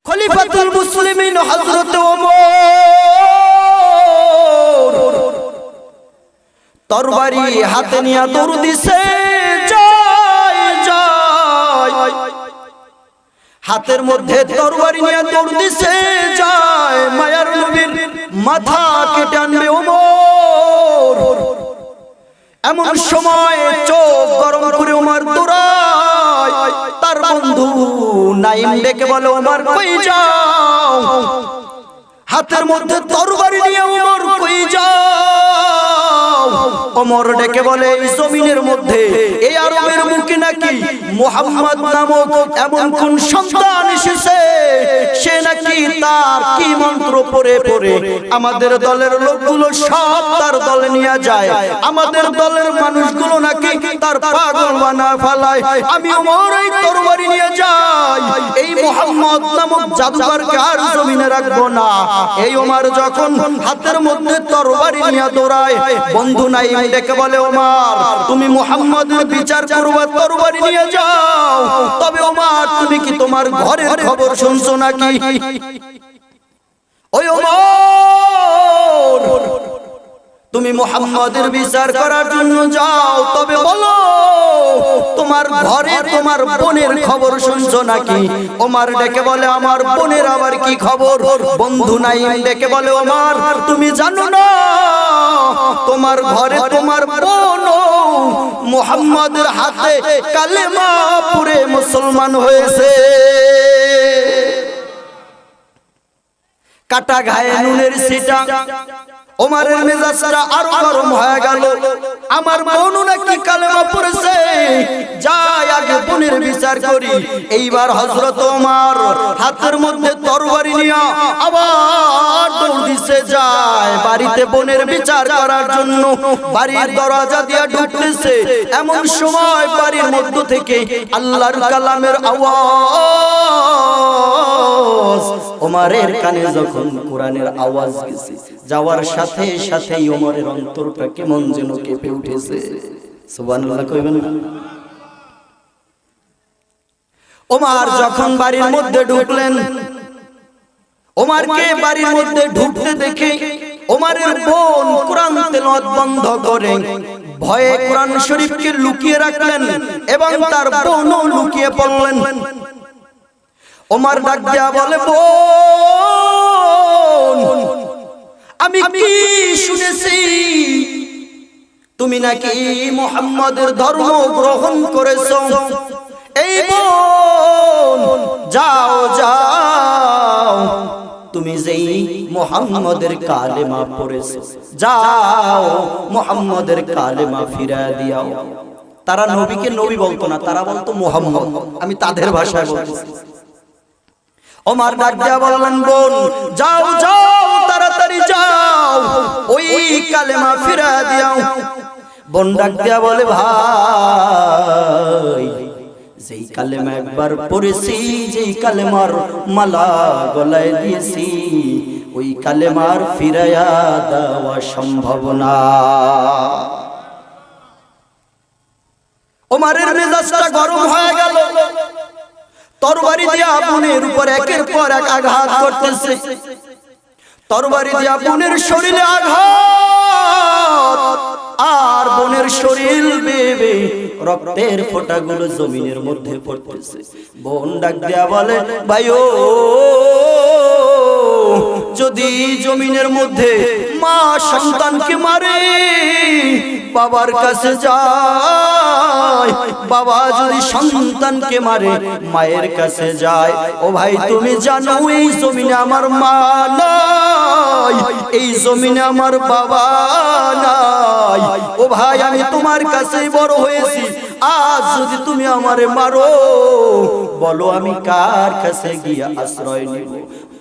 খলিফাতুল মুসলিমিন হযরত ওমর তরবারি হাতে নিয়ে দৌড় দিছে, জয় জয়। হাতের মধ্যে তরবারি নিয়ে দৌড় দিছে, জয়। মায়ার নবীর মাথা কেটে আনবে ওমর। এমন সময় চোখ গরম করে ওমর দৌড়ায়। তার বন্ধু নাইম ডেকে বলে, ওমর কই যাও? হাতের মধ্যে তরবারি নিয়ে ওমর কই যাও? ওমর ডেকে বলে, এই জমিনের মধ্যে, এই আরবের বুকে নাকি মুহাম্মদ নামক এমন কোন সন্তান এসেছে, সে নাকি তার কি মন্ত্র পড়ে পড়ে আমাদের দলের লোকগুলো সব তার দলে নিয়ে যায়, আমাদের দলের মানুষগুলো নাকি তার পাগল বানা ফেলায়। আমি ওমর এই তরবারি নিয়ে যাই, এই মুহাম্মদ নামক জাদুকরকে আর জমিনে রাখবো না। এই ওমর যখন হাতের মধ্যে তরবারি নিয়ে দৌড়ায়, বন্ধু নাইম ডেকে বলে, ওমর তুমি মুহাম্মদের বিচার করবা, তরবারি নিয়ে যাও। তবে ওমর তুমি কি তোমার ঘরের খবর শুনছো নাকি? ওই ওমর তুমি মুহাম্মদের বিচার করার জন্য যাও, তবে বলো তোমার ঘরে তোমার বোনের খবর শুনছো নাকি? ওমর ডেকে বলে, আমার বোনের আবার কি খবর? বন্ধু নাইম ডেকে বলে, ওমর তুমি জানো না তোমার ঘরে তোমার বোন মুহাম্মদের হাতে কালেমা পড়ে মুসলমান হয়েছে। কাটা গায়ে নুনের ছিটা। ওমরের মেজাজটা আরো গরম হয়ে গেল। আমার বোন নাকি কালেমা পড়েছে, যাই আগে বোনের বিচার করি। এইবার হযরত ওমর হাতের মধ্যে তরবারি নিয়ে আবার দৌড় দিছে, যায় বাড়িতে বোনের বিচার করার জন্য। বাড়ির দরজা দিয়ে ঢুকতেছে, এমন সময় বাড়ির মধ্য থেকে আল্লাহর কালামের আওয়াজ ওমরের কানে যখন কোরআনের আওয়াজ গেছে, যাওয়ার সাথে সাথেই ওমরের অন্তরটা কেমন যেন কেঁপে উঠেছে। সুবহানাল্লাহ কইবেন না? ওমর যখন বাড়ির মধ্যে ঢুকলেন, ওমরকে বাড়ির মধ্যে ঢুকতে দেখে ওমরের বোন কোরআন তেলাওয়াত বন্ধ করে ভয়ে কোরআন শরীফকে লুকিয়ে রাখলেন এবং তার বোনও লুকিয়ে পড়লেন। ওমর ডাক দিয়া বলে, বোন আমি কি শুনেছি তুমি নাকি মুহাম্মদের ধর্ম গ্রহণ করেছো। এই বোন যাও যাও, তুমি যেই মুহাম্মদের কালেমা পড়েছো, যাও মুহাম্মদের কালেমা ফিরিয়ে দিও। তারা নবীকে নবী বলতো না, তারা বলতো মুহাম্মদ। আমি তাদের ভাষায় বলতেছি। ওমর ডাক দিয়া বললেন, বোন যাও যাও, তাড়াতাড়ি যাও, ওই কালেমা ফিরিয়ে দিও। বোন ডাক দিয়া বলে, ভাই যেই কালেমা একবার পড়েছি, যেই কালেমার মালা গলায় দিয়েছি, ওই কালেমার ফিরাইয়া দেওয়া সম্ভব না। ওমরের মেজাজটা গরম হয়ে গেল। তরবারি দিয়া বোনের উপর একের পর এক আঘাত করতেছে। তরবারি দিয়া বোনের শরীরে আঘাত, আর বোনের শরীর বেবে রক্তের ফোঁটাগুলো জমিনের মধ্যে পড়তেছে। বোন ডাক দিয়া বলে, ভাইও যদি জমিনের মধ্যে মা সন্তানকে মারে, বাবার কাছে যায়, বাবা যদি সন্তানকে মারে মায়ের কাছে যায়। ও ভাই তুমি জানো এই জমিনে আমার মা নাই, এই জমিনে আমার বাবা নাই। ও ভাই আমি তোমার কাছেই বড় হয়েছি, আজ যদি তুমি আমারে মারো, বলো আমি কার কাছে গিয়ে আশ্রয় নিব?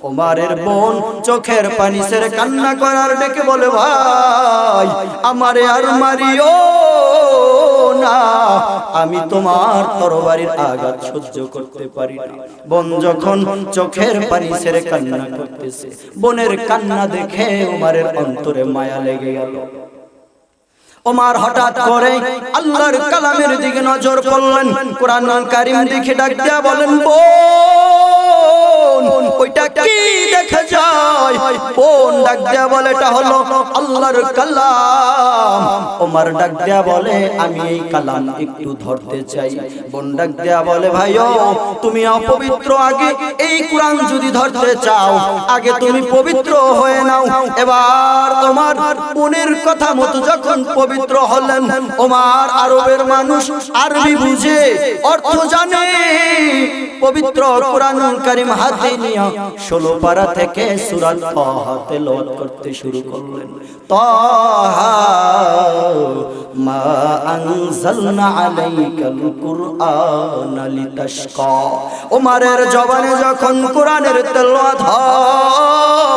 ওমরের বোন চোখের পানি ছেড়ে কান্না করার ডেকে বলে, ভাই আমারে আর মারিও না, আমি তোমার তরবারির আঘাত সহ্য করতে পারি না। বোন যখন চোখের পানি ছেড়ে কান্না করতেছে, বোনের কান্না দেখে ওমরের অন্তরে মায়া লেগে গেল। ওমর হঠাৎ করে আল্লাহর কালামের দিকে নজর করলেন, কোরআন কারীম দেখে ডাক দিয়া বলেন, বোন ওই দেখা যায়। বোন ডাক দেয়া বলে এটা হলো আল্লাহর কালাম। ওমর ডাক দেয়া বলে আমি এই কালাম একটু ধরতে চাই। বোন ডাক দেয়া বলে ভাইও তুমি অপবিত্র, আগে এই কোরআন যদি ধরতে চাও আগে তুমি পবিত্র হয়ে নাও। এবার ওমর বোনের কথা মতো যখন পবিত্র হলেন, ওমর আরবের মানুষ, আরবি বুঝে, অর্থ জানে, পবিত্র কোরআনুল কারীম হাতে নিয়ে 16 পারা থেকে সূরা তাহা তেলাওয়াত করতে শুরু করলেন। তাহা মা আনজালনা আলাইকাল কুরআনা লিতাশকা। ওমরের জবানে যখন কোরআনের তেলাওয়াত হয়,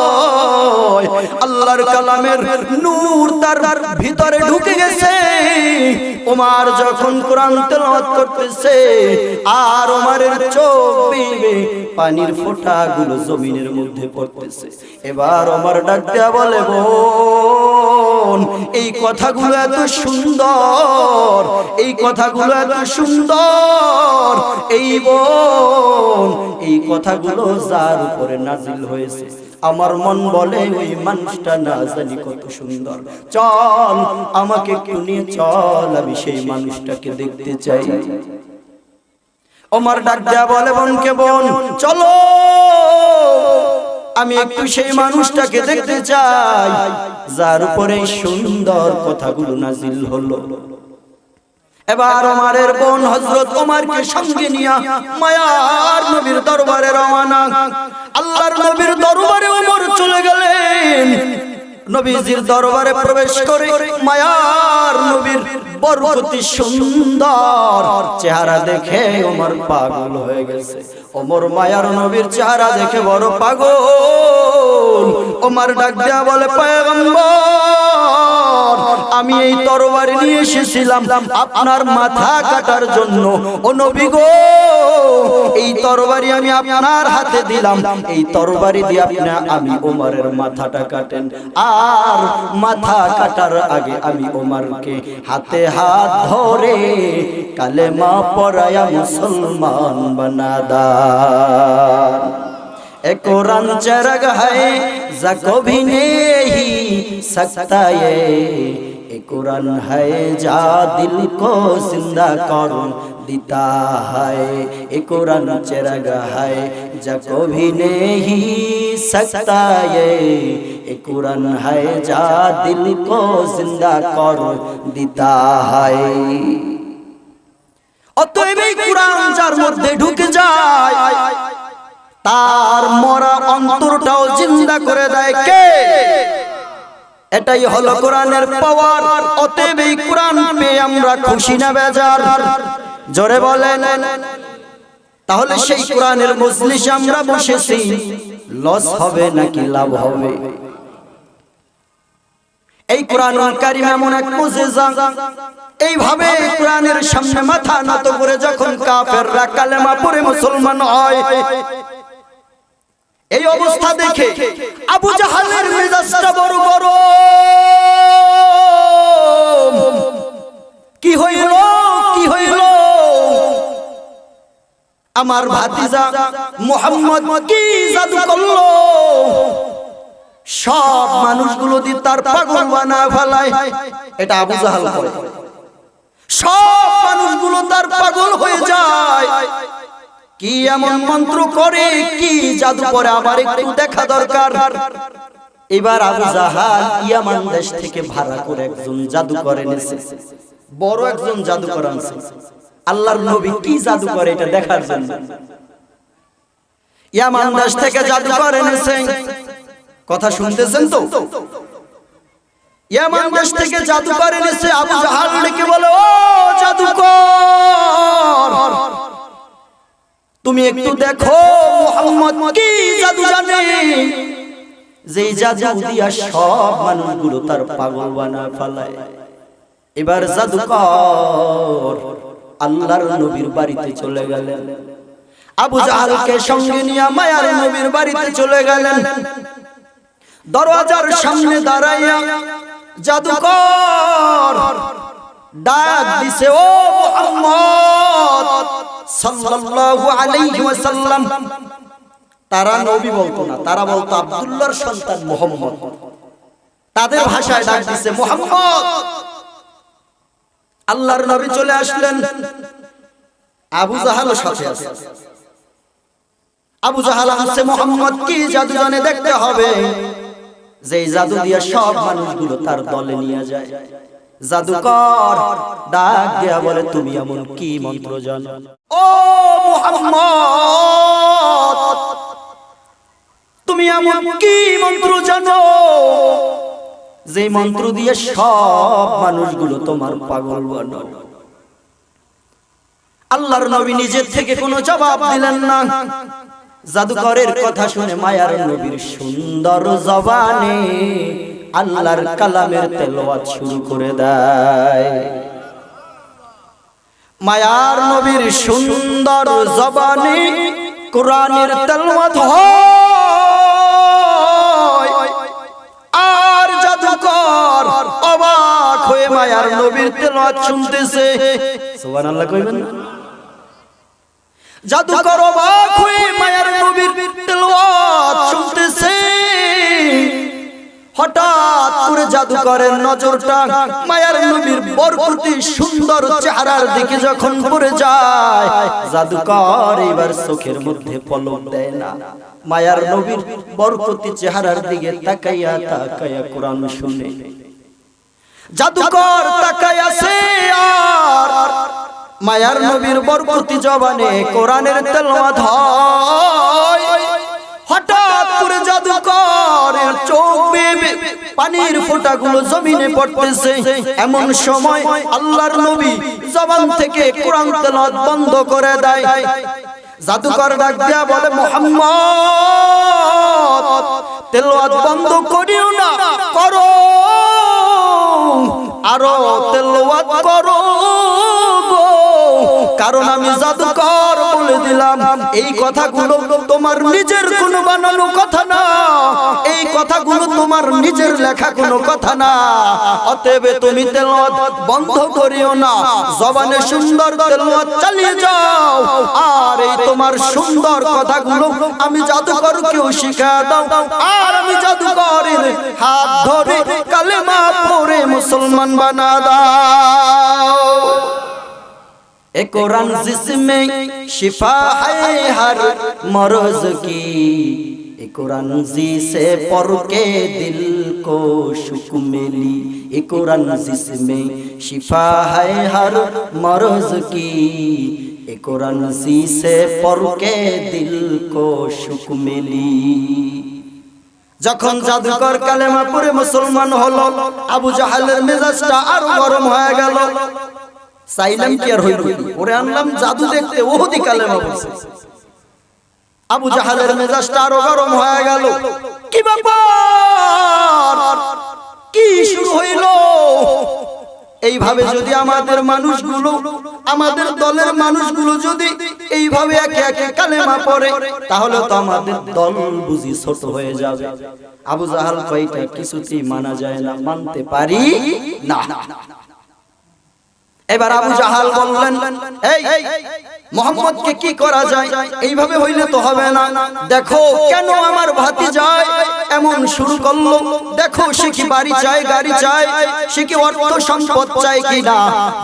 আল্লাহর কালামের নূর তার ভিতরে ঢুকে গেছে। ওমর যখন কোরআন তেলাওয়াত করতেছে আর ওমরের চোখ বেয়ে পানির ফোঁটাগুলো জমিনের মধ্যে পড়তেছে। এবার ওমর ডাক দেয়া বলে বোন এই কথাগুলো এত সুন্দর, এই কথাগুলো এত সুন্দর, এই বোন এই কথাগুলো যার উপরে নাজিল হয়েছে আমার মন বলে ওই মানুষটা না জানি কত সুন্দর। চল আমাকে একটু নিয়ে চল, আমি সেই মানুষটাকে দেখতে চাই। ওমর ডাক দেয়া বলে বোনকে, বোন চলো আমি একটু সেই মানুষটাকে দেখতে চাই যার উপরে সুন্দর কথাগুলো নাজিল হলো। এবার ওমরের বোন হযরত ওমরকে সঙ্গে নিয়ে মায়ার নবীর দরবারে রওনা। আল্লাহর নবীর দরবারে ওমর চলে গেলেন। নবীজির দরবারে প্রবেশ করে মায়ার নবীর বরকতি সুন্দর চেহারা দেখে ওমর পাগল হয়ে গেছে। ওমর মায়ার নবীর চেহারা দেখে বড় পাগল। ওমর ডাক দেয়া বলে পয়গম্বর আমি এই তরবারি নিয়ে এসেছিলাম আপনার মাথা কাটার জন্য। ও নবী গো এই তরবারি আমি আপনার হাতে দিলাম, এই তরবারি দিয়ে আমি ওমরের মাথাটা কাটেন। আর মাথা কাটার আগে আমি ওমরকে হাতে হাত ধরে কালেমা পড়ায়া মুসলমান বানা দান। ए कुरान चरग है जा कभी नहीं सकता ये, ए कुरान है जा दिल को जिंदा कर देता है, ए कुरान चरग है जा कभी नहीं सकता ये, ए कुरान है जा दिल को जिंदा कर देता है। অতএব এই কুরআন যার মধ্যে ঢুকে যায় তার মরা অন্তরটাও জিন্দা করে দেয় কে? এটাই হলো কোরআনের পাওয়ার। অতএব এই কোরআন পেয়ে আমরা খুশি না বেজার? জোরে বলেন। তাহলে সেই কোরআনের মজলিসে আমরা বসেছি, লস হবে নাকি লাভ হবে? এই কোরআনুল কারীম এমন এক মুজিজা, এইভাবে কোরআনের সামনে মাথা নত করে যখন কাফেররা কালেমা পড়ে মুসলমান হয়, এই অবস্থা দেখে আবু জাহালের মেজাজটা বড় গরম। কি হইল কি হইল? আমার ভাতিজা মুহাম্মদ কি জাদু করলো? সব মানুষগুলো দিয়ে তার পাগল বানায় ফেলায়। এটা আবু জাহাল করে। সব মানুষগুলো তার পাগল হয়ে যায়। কি এমন মন্ত্র করে, কি জাদু করে, আবার একটু দেখা দরকার। এবার আবু জাহাল ইয়ামান দেশ থেকে ভাড়া করে একজন জাদুকর এনেছে, বড় একজন জাদুকর আনছে আল্লাহর নবী কি জাদু করে এটা দেখার জন্য। ইয়ামান দেশ থেকে জাদুকর এনেছে। কথা শুনতেছেন তো? ইয়ামান দেশ থেকে জাদুকর এনেছে। আবু জাহাল ডেকে বলে, ও জাদুকর তুমি একটু দেখো মুহাম্মদ কি জাদু জানে, যে জাদু দিয়া সব মানুষগুলো তার পাগল বানায় ফেলায়। এবার জাদুকর আল্লাহর নবীর বাড়িতে চলে গেলেন। আবু জাহালকে সঙ্গে নিয়ে মায়ার নবীর বাড়িতে চলে গেলেন। দরওয়াজার সামনে দাঁড়াইয়া জাদুকর ডাক দিছে, ও মুহাম্মদ সাল্লাল্লাহু আলাইহি ওয়াসাল্লাম তারা নবী বলতো না, তারা বলতো আব্দুল্লাহর সন্তান মুহাম্মদ। তাদের ভাষায় ডাক দিছে মুহাম্মদ। আল্লাহর নবী চলে আসলেন, আবু জাহালও সাথে আছে। আবু জাহাল আসছে, মুহাম্মদ কি জাদু জানে দেখতে হবে, যেই জাদু দিয়ে সব মানুষগুলো তার দলে নিয়ে যায়। জাদুকর ডাক দিয়া বলে, তুমি এমন কি মন্ত্র জানো ও মুহাম্মদ, তুমি এমন কি মন্ত্র জানো যে মন্ত্র দিয়ে সব মানুষগুলো তোমার পাগল বানাও। আল্লাহর নবী নিজের থেকে কোনো জবাব দিলেন না। জাদুকরের কথা শুনে মায়ার নবীর সুন্দর জবানে আল্লাহর কালামের তেলাওয়াত শুরু করে দেয়। মায়ার নবীর সুন্দর জবানে কোরআনের তেলাওয়াত হয়, আর জাদুকর অবাক হয়ে মায়ার নবীর তেলাওয়াত শুনতেছে। সুবহানাল্লাহ কইবেন না? জাদুকর অবাক হয়ে মায়ার নবীর তেলাওয়াত শুনতেছে। হঠাৎ করে জাদুকরের নজরটা মায়ার নবীর বরকতি সুন্দর চেহারার দিকে যখন পড়ে যায়, জাদুকর এবার চোখের মধ্যে পলক দেয় না, মায়ার নবীর বরকতি চেহারার দিকে তাকাইয়া তাকাইয়া কোরআন শুনে। জাদুকর তাকাইয়া আছে আর মায়ার নবীর বরকতি জবানে কোরআনের তেলাওয়াত হয়। হঠাৎ করে জাদুকরের চোখ বেয়ে পানির ফোঁটাগুলো জমিনে পড়তেছে। এমন সময় আল্লাহর নবী জবান থেকে কোরআন তেলাওয়াত বন্ধ করে দেয়। জাদুকর ডাক দিয়া বলে, মুহাম্মদ তেলাওয়াত বন্ধ করিও না, করো আরো তেলাওয়াত করো, কারণ আমি জাদুকর বলে দিলাম এই কথাগুলো তোমার নিজের কোনো বানানো কথা না, এই কথাগুলো তোমার নিজের লেখা কোনো কথা না। অতএব তুমি তেলাওয়াত বন্ধ করিও না, জবানে সুন্দর তেলাওয়াত চালিয়ে যাও, আর এই তোমার সুন্দর কথাগুলো আমি জাদুকরকেও শিখা দাও, আর আমি জাদুকরের হাত ধরে কালেমা পড়ে মুসলমান বানা দাও। ए कुरान जिसमें शिफा है हर मर्ज की, ए कुरान जी से पढ़ के दिल को सुख मिली, ए कुरान जिसमें शिफा है हर मर्ज की, ए कुरान जी से पढ़ के दिल को सुख मिली। যখন জাদুকর কালেমা পড়ে মুসলমান হলো, আবু জাহালের মেজাজটা আরো গরম হয়ে গেল। চাইলাম কি আর হইল, ওরে আনলাম জাদু দেখতে, ওহদি কালেমা বলছে। আবু জাহালের মেজাজটা আরো গরম হয়ে গেল। কি ব্যাপার, কি শুরু হইল? এইভাবে যদি আমাদের মানুষগুলো, আমাদের দলের মানুষগুলো যদি এইভাবে একে একে কালেমা পড়ে, তাহলে তো আমাদের দল বুঝি ছোট হয়ে যাবে। আবু জাহাল কয়টা কিছুতেই মানা যায় না, মানতে পারি না। এবার আবু জাহাল বললেন, এই মুহাম্মদকে কি করা যায়? এইভাবে হইলে তো হবে না। দেখো কেন আমার ভাতিজায় এমন শুরু করলো, দেখো সে কি বাড়ি চায়, গাড়ি চায়, সে কি অর্থ সম্পদ চায় কিনা।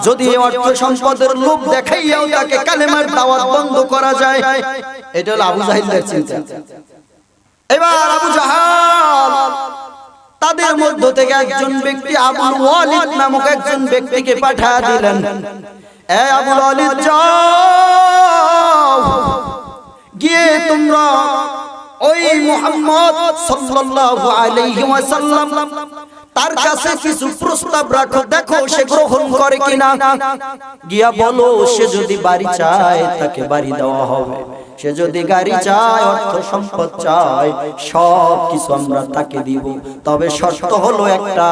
যদি অর্থ সম্পদের লোভ দেখাইয়াও তাকে কালেমার দাওয়াত বন্ধ করা যায়, এটা হলো আবু জাহেলের চিন্তা। এবার আবু জাহাল তাদের মধ্য থেকে একজন ব্যক্তি আবুল ওয়ালিদ নামক একজন ব্যক্তিকে পাঠিয়ে দিলেন, এ আবুল ওয়ালিদ যাও, গিয়ে তোমরা ওই মুহাম্মদ সাল্লাল্লাহু আলাইহি ওয়াসাল্লাম তার কাছে কিছু প্রস্তাব রাখো, দেখো সে গ্রহণ করে কিনা। গিয়া বলো সে যদি বাড়ি চায় তাকে বাড়ি দেওয়া হবে, সে যদি গাড়ি চায়, অর্থ সম্পদ চায়, সব কিছু আমরা তাকে দিব, তবে শর্ত হলো একটা,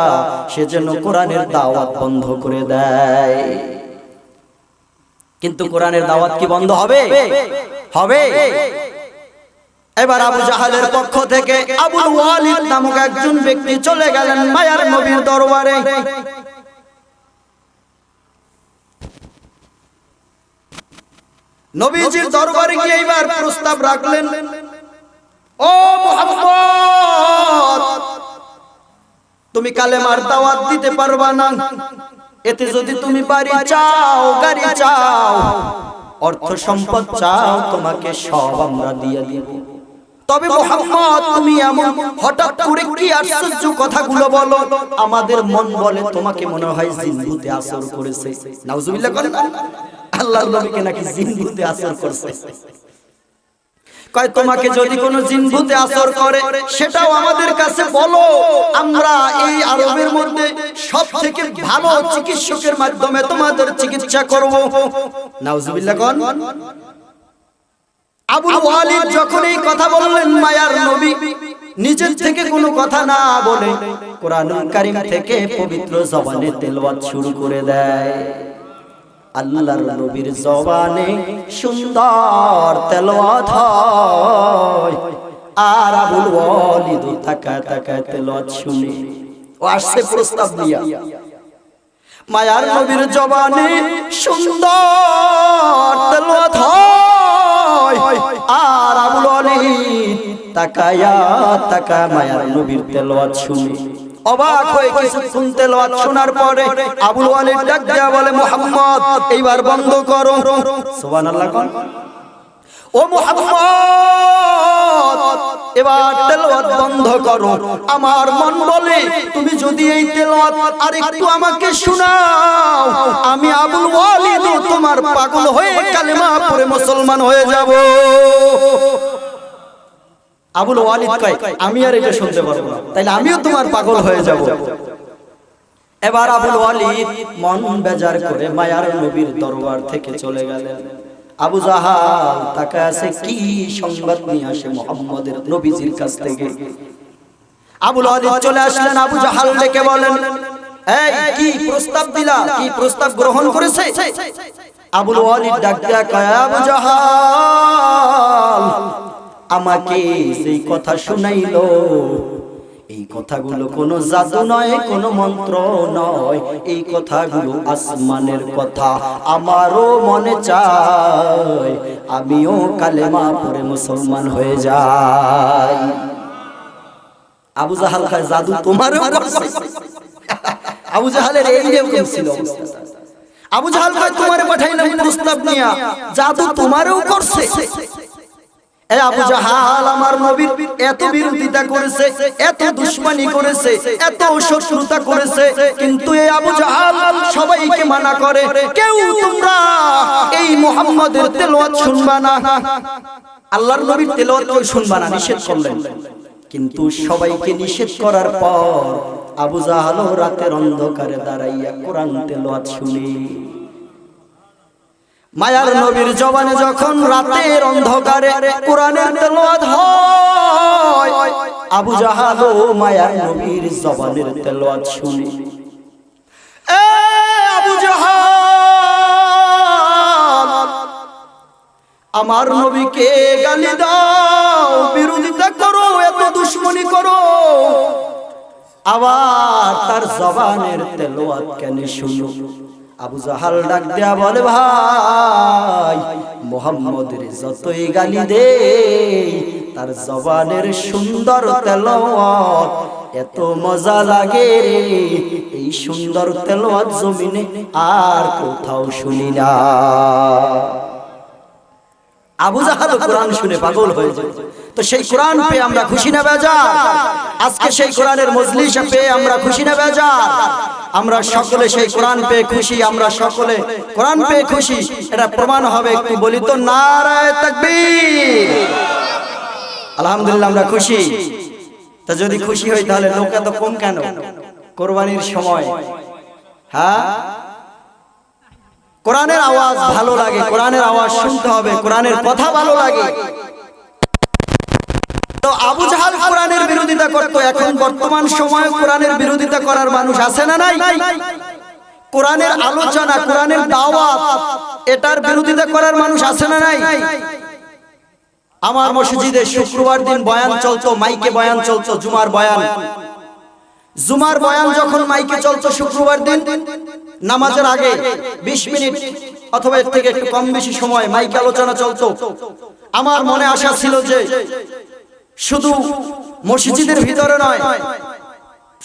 সে যেন কোরআনের দাওয়াত বন্ধ করে দেয়। কিন্তু কোরআনের দাওয়াত কি বন্ধ হবে? হবে। এবার আবু জাহালের পক্ষ থেকে আবুল ওয়ালিদ নামক একজন ব্যক্তি চলে গেলেন মায়ার নবীর দরবারে। নবীজির দরবারে গিয়ে এবার প্রস্তাব রাখলেন, ও মুহাম্মদ, তুমি কালেমার দাওয়াত দিতে পারবা না, এতে যদি তুমি বাড়ি চাও, গাড়ি চাও, অর্থ সম্পদ চাও, তোমাকে সব আমরা দিয়ে দিব। তবে মুহাম্মদ, তুমি এমন হঠাৎ করে কি আশ্চর্য কথাগুলো বলো, আমাদের মন বলে তোমাকে মনে হয় জিন ভূতে আসর করেছে। নাউজুবিল্লাহ করেন, আল্লাহর নবীকে নাকি জিন ভূতে আসর করছে। কয় তোমাকে যদি কোনো জিন ভূতে আসর করে সেটাও আমাদের কাছে বলো, আমরা এই আরবের মধ্যে সবথেকে ভালো চিকিৎসকের মাধ্যমে তোমাদের চিকিৎসা করব। নাউজুবিল্লাহ কোন। আবুল ওয়ালিদ যখন এই কথা বললেন, মায়ার নবী নিজের থেকে কোনো কথা না বলে কোরআনুল কারীম থেকে পবিত্র জবানে তেলাওয়াত শুরু করে দেয়। আল্লাহর নবীর জবানে সুন্দর তেলাওয়াত হয়, আর আবুল ওয়ালিদ তাকায় তাকায় তেলাওয়াত শুনে ও আসছে প্রস্তাব দিয়া। মায়ার নবীর জবানে সুন্দর তেলাওয়াত হয়, আর আবুল ওয়ালিদ তাকায়া তাকায় মায়ার নবীর তেলাওয়াত শুনে অবাক হয়ে কিছুক্ষণ তেলাওয়াত শোনার পরে আবুল ওয়ালিদ ডাক দিয়া বলে, মুহাম্মদ এইবার বন্ধ করো। সুবহানাল্লাহ কোন। ও মুহাম্মদ, এবার তেলাওয়াত বন্ধ করো। আমার মন বলে তুমি যদি এই তেলাওয়াত আরেকটু আমাকে শোনাও, আমি আবুল ওয়ালিদ তোমার পাগল হয়ে কালেমা পড়ে মুসলমান হয়ে যাব। আবুল ওয়ালিদ কয়, আমি আর এটা শুনতে পারবো না, তাইলে আমিও তোমার পাগল হয়ে যাব। এবার আবুল ওয়ালিদ মন বেজার করে মায়ার নবীর দরবার থেকে চলে গেলেন। আবু জাহাল তাকায় আছে কি সংবাদ নিয়ে আসে মুহাম্মদের নবীজির কাছ থেকে। আবুল ওয়ালিদ চলে আসলেন, আবু জাহাল ডেকে বলেন, এই কি প্রস্তাব দিলা, কি প্রস্তাব গ্রহণ করেছে? আবুল ওয়ালিদ ডাক দিয়া কয়, আবু জাহাল আমাকে যেই কথা শুনাইলো, এই কথাগুলো কোনো জাদু নয়, কোনো মন্ত্র নয়, এই কথাগুলো আসমানের কথা। আমারও মনে চায় আমিও কালেমা পড়ে মুসলমান হয়ে যাই। আবু জাহাল কয়, জাদু তোমারও করছে? আবু জাহালের এই রকম ছিল অবস্থা। আবু জাহাল কয়, তোমারে পাঠাইলাম প্রস্তাব নিয়া, জাদু তোমারও করছে? এই আবু জাহাল আমার নবীর এত বিরোধিতা করেছে, এত দুশমনি করেছে, এত শত্রুতা করেছে, কিন্তু এই আবু জাহাল সবাইকে মানা করে, কেউ তোমরা এই মুহাম্মদের তেলাওয়াত শুনবা না, আল্লাহর নবীর তেলাওয়াত কেউ শুনবা না, নিষেধ করলেন। কিন্তু সবাইকে নিষেধ করার পর আবু জাহাল রাতের অন্ধকারে দাঁড়াইয়া কোরআন তেলাওয়াত শুনে। মায়ার নবীর জবানে যখন রাতের অন্ধকারে কোরআনের তেলাওয়াত হয়, আবু জাহাল মায়ার নবীর জবানের তেলাওয়াত শুনে। এ আবু জাহাল, আমার নবীকে গালি দাও, বিরোধিতা করো, এত দুশমনি করো, আবার তার জবানের তেলাওয়াত কেন শুনো? আবু জাহাল ডাক দেয়া বলে, ভাই মুহাম্মদের যতই গালি দে, তার জবানের সুন্দর তেলাওয়াত এত মজা লাগে রে, এই সুন্দর তেলাওয়াত জমিনে আর কোথাও শুনি না। আবু জাহাল কোরআন শুনে পাগল হয়ে যায়। তো সেই কোরআন পেয়ে আমরা খুশি না বেজার? আজকে সেই কোরআনের মজলিস পেয়ে আমরা খুশি না বেজার? আমরা সকলে সেই কোরআন পেয়ে খুশি, আমরা সকলে কোরআন পেয়ে খুশি। এটা প্রমাণ হবে কি বলি তো, নারায়ে তাকবীর। আলহামদুলিল্লাহ আমরা খুশি। তা যদি খুশি হই তাহলে লোক এত কম কেন কোরবানির সময়? হ্যাঁ, কোরআনের আওয়াজ ভালো লাগে, কোরআনের আওয়াজ শুনতে হবে, কোরআনের কথা ভালো লাগে। তো আবু জাহাল কোরআনের বিরোধিতা করতো, এখন বর্তমান সময়ে কোরআনের বিরোধিতা করার মানুষ আছে না নাই? কোরআনের আলোচনা, কোরআনের দাওয়াত, এটার বিরোধিতা করার মানুষ আছে না নাই? আমার মসজিদে শুক্রবার দিন বয়ান চলতো, মাইকে বয়ান চলতো, জুমার বয়ান। জুমার বয়ান যখন মাইকে চলতো শুক্রবার দিন নামাজের আগে 20 মিনিট অথবা এর থেকে একটু কম বেশি সময় মাইকে আলোচনা চলতো। আমার মনে আশা ছিল যে শুধু মসজিদের ভিতরে নয়,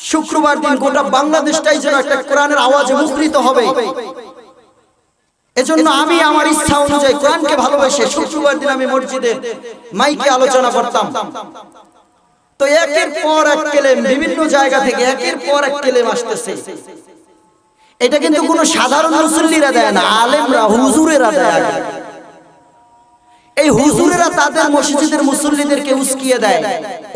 শুক্রবার দিন গোটা বাংলাদেশটাই যেন একটা কোরআনের আওয়াজে মুখরিত হবে। এজন্য আমি আমার ইচ্ছা অনুযায়ী কোরআনকে ভালোবেসে শুক্রবার দিন আমি মসজিদে মাইকে আলোচনা করতাম। তো একের পর এক কেলেম বিভিন্ন জায়গা থেকে একের পর এক কেলেম আসতেছে। এটা কিন্তু কোনো সাধারণ মুসল্লিরা দেয় না, আলেমরা হুজুরেরা দেয়। এই হুজুরেরা তাদের মসজিদের মুসল্লিদেরকে উস্কিয়ে দেয়।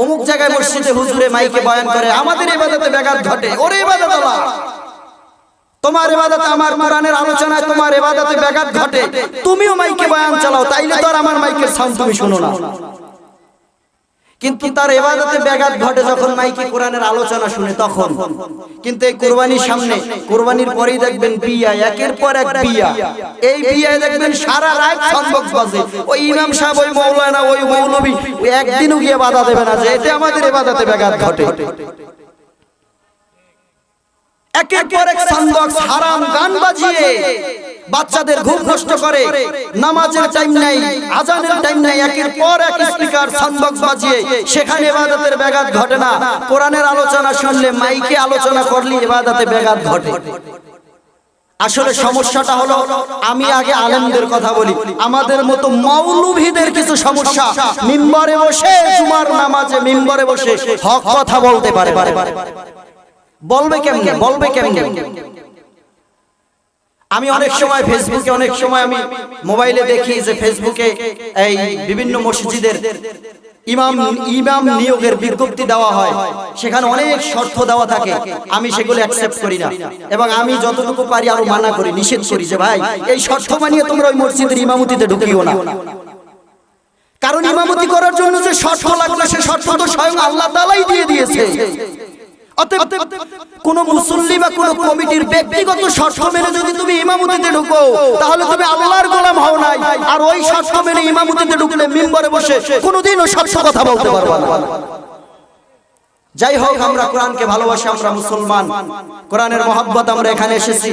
অমুক জায়গায় মসজিদে হুজুরে মাইকে বয়ান করে, আমাদের ইবাদতে ব্যাঘাত ঘটে। ওরে ইবাদত আল্লাহ, তোমার ইবাদতে আমার কোরআনের আলোচনায় তোমার ইবাদতে ব্যাঘাত ঘটে, তুমিও মাইকে বয়ান চালাও, তাইলে তো আর আমার মাইকের সাউন্ড তুমি শুনো না। কিন্তু তার ইবাদতে ব্যাঘাত ঘটে যখন মাইকে কোরআনের আলোচনা শুনে তখন। কিন্তু এই কুরবানির সামনে, কুরবানির পরেই দেখবেন বিয়া, একের পর এক বিয়া। এই বিয়ায় দেখবেন সারা রাত সাউন্ড বক্স বাজে। ওই ইমাম সাহেব, ওই মাওলানা, ওই মৌলভী ওই একদিনও গিয়ে বাধা দেবে না যে এতে আমাদের ইবাদতে ব্যাঘাত ঘটে। একের পর এক সাউন্ড বক্স, হারাম গান বাজিয়ে বাচ্চাদের ঘুম নষ্ট করে। নামাজের টাইম নাই, আজানের টাইম নাই, একের পর এক স্পিকার সাউন্ড বক্স বাজিয়ে সেখানে ইবাদতের ব্যাঘাত ঘটে না। কোরআনের আলোচনা শুনলে, মাইকে আলোচনা করলে ইবাদতে ব্যাঘাত ঘটে। আসলে সমস্যাটা হলো, আমি আগে আলেমদের কথা বলি, আমাদের মতো মৌলভীদের কিছু সমস্যা। মিম্বরে বসে জুমার নামাজে মিম্বরে বসে হক কথা বলতে পারে, বলবে কেমনে, বলবে কেমনে? আমি অনেক সময় ফেসবুকে, অনেক সময় আমি মোবাইলে দেখি যে ফেসবুকে এই বিভিন্ন মসজিদের ইমাম নিয়োগের বিজ্ঞপ্তি দেওয়া হয়, সেখানে অনেক শর্ত দেওয়া থাকে। আমি সেগুলো অ্যাকসেপ্ট করি না, এবং আমি যতটুকু পারি আরো মানা করি, নিষেধ করি যে ভাই এই শর্ত মানিয়ে তোমরা ওই মসজিদের ইমামতিতে ঢুকিও না। কারণ ইমামতি করার জন্য যে শর্ত লাগবে সে শর্ত তো স্বয়ং আল্লাহ তাআলাই দিয়ে দিয়েছে। অতএব কোন মুসল্লি বা কোন কমিটির ব্যক্তিগত শর্ত মেনে যদি তুমি ইমামতিতে ঢুকো, তাহলে তুমি আল্লাহর গোলাম হও নাই। আর ওই শর্ত মেনে ইমামতিতে ঢুকলে মিম্বরে বসে কোনোদিনও সত্য কথা বলতে পারবে না। যাই হোক, আমরা কোরআনকে ভালোবাসি, আমরা মুসলমান, কোরআনের মহব্বত আমরা এখানে এসেছি।